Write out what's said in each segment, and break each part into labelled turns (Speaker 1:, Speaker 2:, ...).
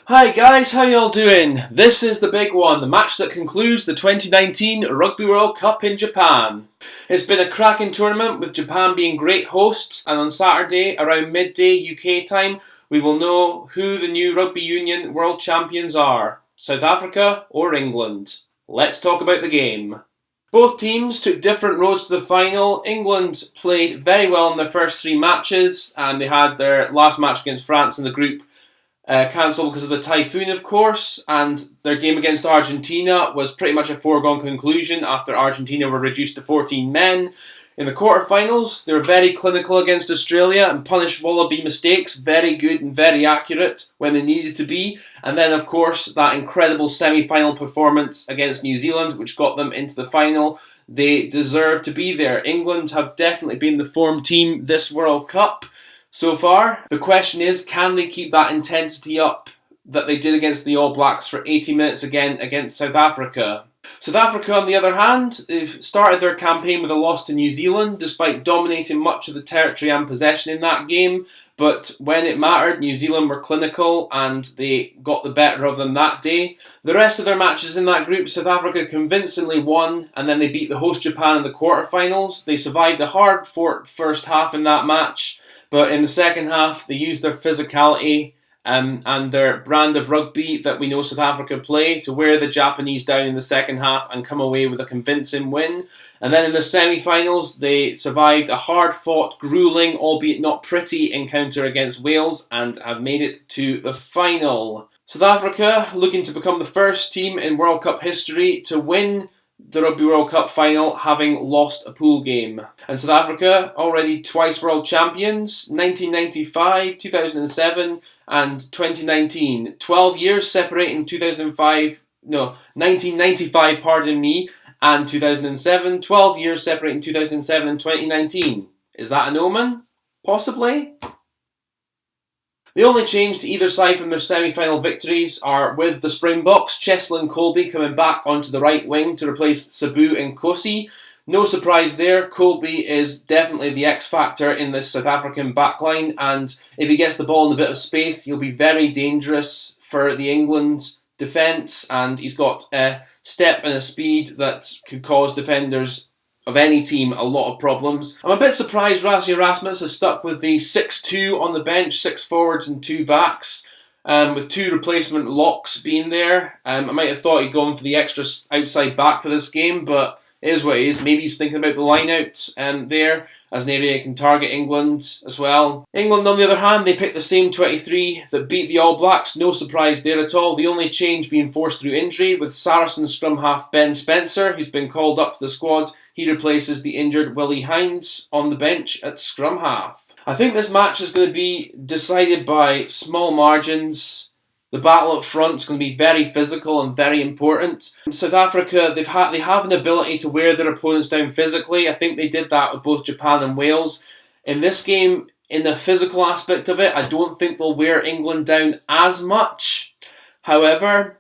Speaker 1: Hi guys, how y'all doing? This is the big one, the match that concludes the 2019 Rugby World Cup in Japan. It's been a cracking tournament with Japan being great hosts, and on Saturday around midday UK time we will know who the new Rugby Union World Champions are, South Africa or England. Let's talk about the game. Both teams took different roads to the final. England played very well in their first three matches, and they had their last match against France in the group cancelled because of the typhoon, of course, and their game against Argentina was pretty much a foregone conclusion after Argentina were reduced to 14 men. In the quarterfinals, they were very clinical against Australia and punished Wallaby mistakes, very good and very accurate when they needed to be. And then, of course, that incredible semi-final performance against New Zealand, which got them into the final. They deserve to be there. England have definitely been the form team this World Cup so far. The question is, can they keep that intensity up that they did against the All Blacks for 80 minutes again against South Africa? South Africa, on the other hand, they've started their campaign with a loss to New Zealand, despite dominating much of the territory and possession in that game. But when it mattered, New Zealand were clinical and they got the better of them that day. The rest of their matches in that group, South Africa convincingly won, and then they beat the host Japan in the quarterfinals. They survived a hard-fought first half in that match, but in the second half, they used their physicality and their brand of rugby that we know South Africa play to wear the Japanese down in the second half and come away with a convincing win. And then in the semi-finals, they survived a hard-fought, gruelling, albeit not pretty, encounter against Wales and have made it to the final. South Africa looking to become the first team in World Cup history to win the Rugby World Cup final, having lost a pool game. And South Africa, already twice world champions, 1995, 2007 and 2019. 12 years separating 1995, pardon me, and 2007. 12 years separating 2007 and 2019. Is that an omen? Possibly. The only change to either side from their semi-final victories are with the Springboks, Cheslin Colby coming back onto the right wing to replace Sabu and Kosi. No surprise there, Colby is definitely the X-factor in this South African backline, and if he gets the ball in a bit of space, he'll be very dangerous for the England defence, and he's got a step and a speed that could cause defenders of any team a lot of problems. I'm a bit surprised Rassie Erasmus has stuck with the 6-2 on the bench, 6 forwards and 2 backs, with 2 replacement locks being there. I might have thought he'd gone for the extra outside back for this game, but it is what it is. Maybe he's thinking about the line out there as an area he can target England as well. England, on the other hand, they picked the same 23 that beat the All Blacks. No surprise there at all. The only change being forced through injury with Saracen scrum half Ben Spencer, who's been called up to the squad. He replaces the injured Willie Hines on the bench at scrum half. I think this match is going to be decided by small margins. The battle up front is going to be very physical and very important. In South Africa, they have an ability to wear their opponents down physically. I think they did that with both Japan and Wales. In this game, in the physical aspect of it, I don't think they'll wear England down as much. However,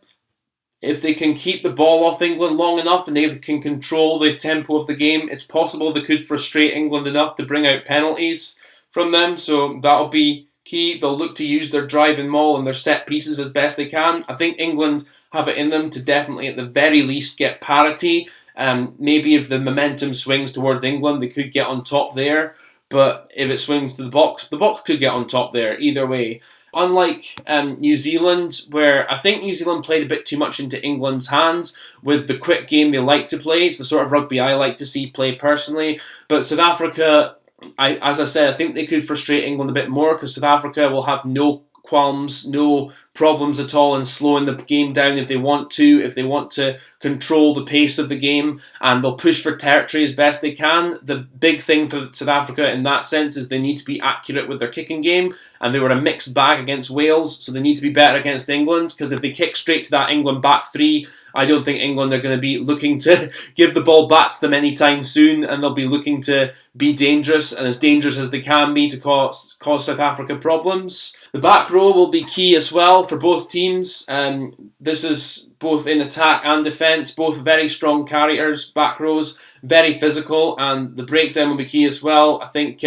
Speaker 1: if they can keep the ball off England long enough and they can control the tempo of the game, it's possible they could frustrate England enough to bring out penalties from them. So that'll be key. They'll look to use their driving maul and their set pieces as best they can. I think England have it in them to definitely, at the very least, get parity. Maybe if the momentum swings towards England, they could get on top there. But if it swings to the Boks could get on top there. Either way. Unlike New Zealand, where I think New Zealand played a bit too much into England's hands with the quick game they like to play. It's the sort of rugby I like to see play personally. But South Africa, as I said, I think they could frustrate England a bit more because South Africa will have no qualms, no problems at all in slowing the game down if they want to control the pace of the game, and they'll push for territory as best they can. The big thing for South Africa in that sense is they need to be accurate with their kicking game, and they were a mixed bag against Wales, so they need to be better against England, because if they kick straight to that England back three, I don't think England are going to be looking to give the ball back to them anytime soon, and they'll be looking to be dangerous, and as dangerous as they can be to cause South Africa problems. The back row will be key as well for both teams. This is both in attack and defence, both very strong carriers, back rows, very physical, and the breakdown will be key as well. I think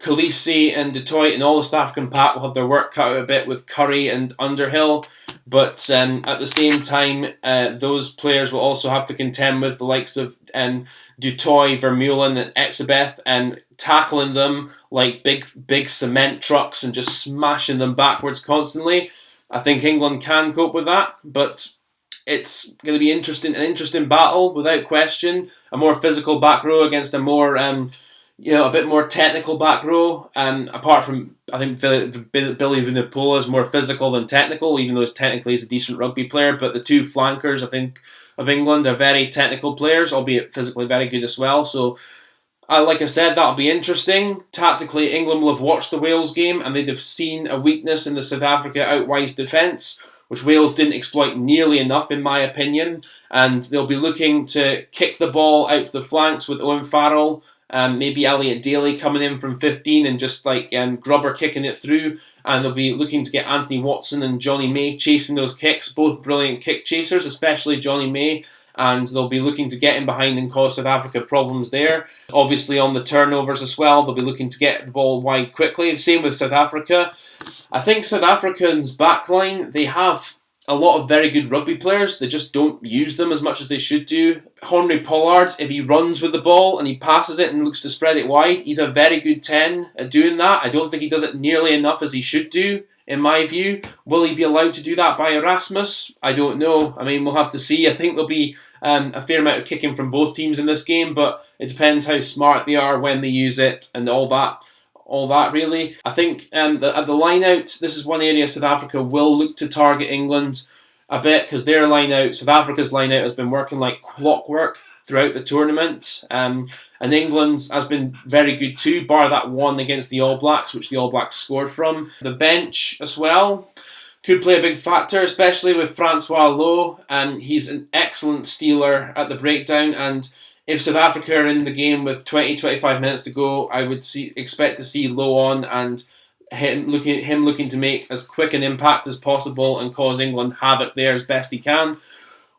Speaker 1: Khaleesi and Detroit and all the South African pack will have their work cut out a bit with Curry and Underhill. But at the same time, those players will also have to contend with the likes of Dutoy, Vermeulen, and Exabeth, and tackling them like big cement trucks and just smashing them backwards constantly. I think England can cope with that, but it's going to be an interesting battle without question. A more physical back row against a more a bit more technical back row. Apart from, I think Billy Vunipola is more physical than technical, even though technically he's a decent rugby player. But the two flankers, I think, of England are very technical players, albeit physically very good as well. So, like I said, that'll be interesting. Tactically, England will have watched the Wales game and they'd have seen a weakness in the South Africa out-wise defence, which Wales didn't exploit nearly enough, in my opinion. And they'll be looking to kick the ball out to the flanks with Owen Farrell, maybe Elliot Daly coming in from 15 and just grubber kicking it through. And they'll be looking to get Anthony Watson and Johnny May chasing those kicks, both brilliant kick chasers, especially Johnny May. And they'll be looking to get in behind and cause South Africa problems there. Obviously on the turnovers as well, they'll be looking to get the ball wide quickly. Same with South Africa. I think South Africans' backline, they have a lot of very good rugby players. They just don't use them as much as they should do. Henry Pollard, if he runs with the ball and he passes it and looks to spread it wide, he's a very good 10 at doing that. I don't think he does it nearly enough as he should do, in my view. Will he be allowed to do that by Erasmus? I don't know. I mean, we'll have to see. I think there'll be a fair amount of kicking from both teams in this game, but it depends how smart they are when they use it and all that really. I think at the line out, this is one area South Africa will look to target England a bit, because their line out, South Africa's line out, has been working like clockwork throughout the tournament, and England's has been very good too, bar that one against the All Blacks, which the All Blacks scored from. The bench as well could play a big factor, especially with Francois Lowe. He's an excellent stealer at the breakdown, and if South Africa are in the game with 20-25 minutes to go, I would expect to see Lowe on and him looking to make as quick an impact as possible and cause England havoc there as best he can.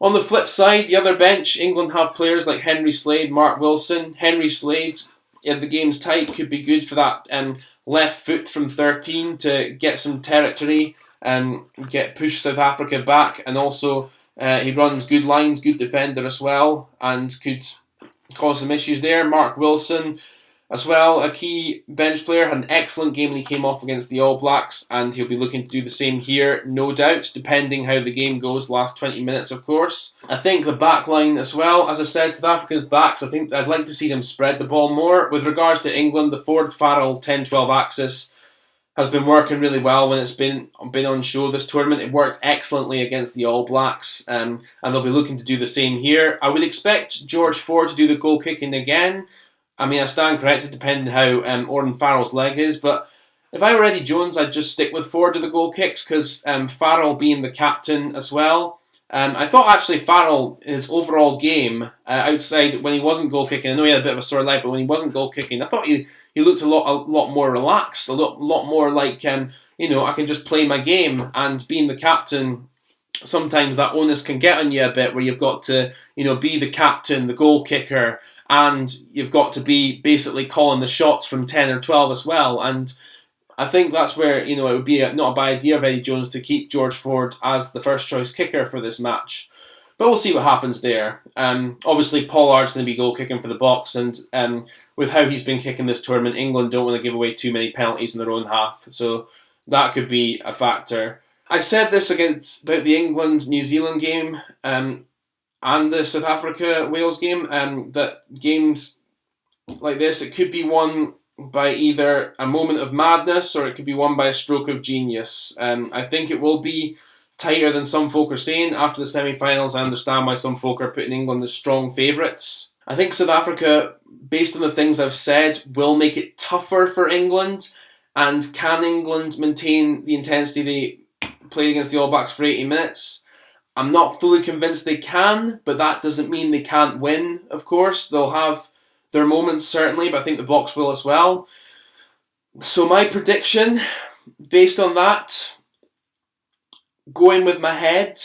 Speaker 1: On the flip side, the other bench, England have players like Henry Slade, Mark Wilson. Henry Slade, if the game's tight, could be good for that left foot from 13 to get some territory and push South Africa back. And also, he runs good lines, good defender as well, and could cause some issues there. Mark Wilson as well, a key bench player, had an excellent game when he came off against the All Blacks, and he'll be looking to do the same here, no doubt, depending how the game goes, last 20 minutes, of course. I think the back line as well, as I said, South Africa's backs, I think I'd like to see them spread the ball more. With regards to England, the Ford-Farrell 10-12 axis has been working really well when it's been on show this tournament. It worked excellently against the All Blacks, and they'll be looking to do the same here. I would expect George Ford to do the goal kicking again. I mean, I stand corrected depending how Oren Farrell's leg is, but if I were Eddie Jones, I'd just stick with Ford to the goal kicks, because Farrell being the captain as well. I thought actually Farrell, his overall game, outside when he wasn't goal kicking, I know he had a bit of a sore leg, but when he wasn't goal kicking, I thought he looked a lot more relaxed, a lot more like, I can just play my game. And being the captain, sometimes that onus can get on you a bit, where you've got to, be the captain, the goal kicker, and you've got to be basically calling the shots from 10 or 12 as well. And I think that's where, it would be not a bad idea of Eddie Jones to keep George Ford as the first choice kicker for this match. But we'll see what happens there. Obviously, Pollard's going to be goal kicking for the Box, and with how he's been kicking this tournament, England don't want to give away too many penalties in their own half. So that could be a factor. I said this about the England-New Zealand game and the South Africa-Wales game, that games like this, it could be won by either a moment of madness or it could be won by a stroke of genius. I think it will be tighter than some folk are saying. After the semi-finals, I understand why some folk are putting England as strong favourites. I think South Africa, based on the things I've said, will make it tougher for England. And can England maintain the intensity they played against the All Blacks for 80 minutes? I'm not fully convinced they can, but that doesn't mean they can't win, of course. They'll have their moments, certainly, but I think the Box will as well. So my prediction, based on that, going with my head,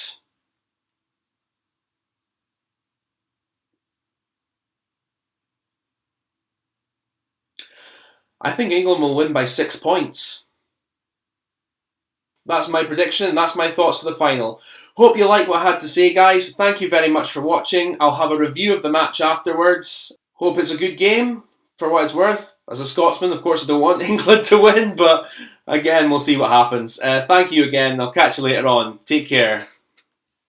Speaker 1: I think England will win by 6 points. That's my prediction, and that's my thoughts for the final. Hope you like what I had to say, guys. Thank you very much for watching. I'll have a review of the match afterwards. Hope it's a good game, for what it's worth. As a Scotsman, of course, I don't want England to win, but again, we'll see what happens. Thank you again. I'll catch you later on. Take care.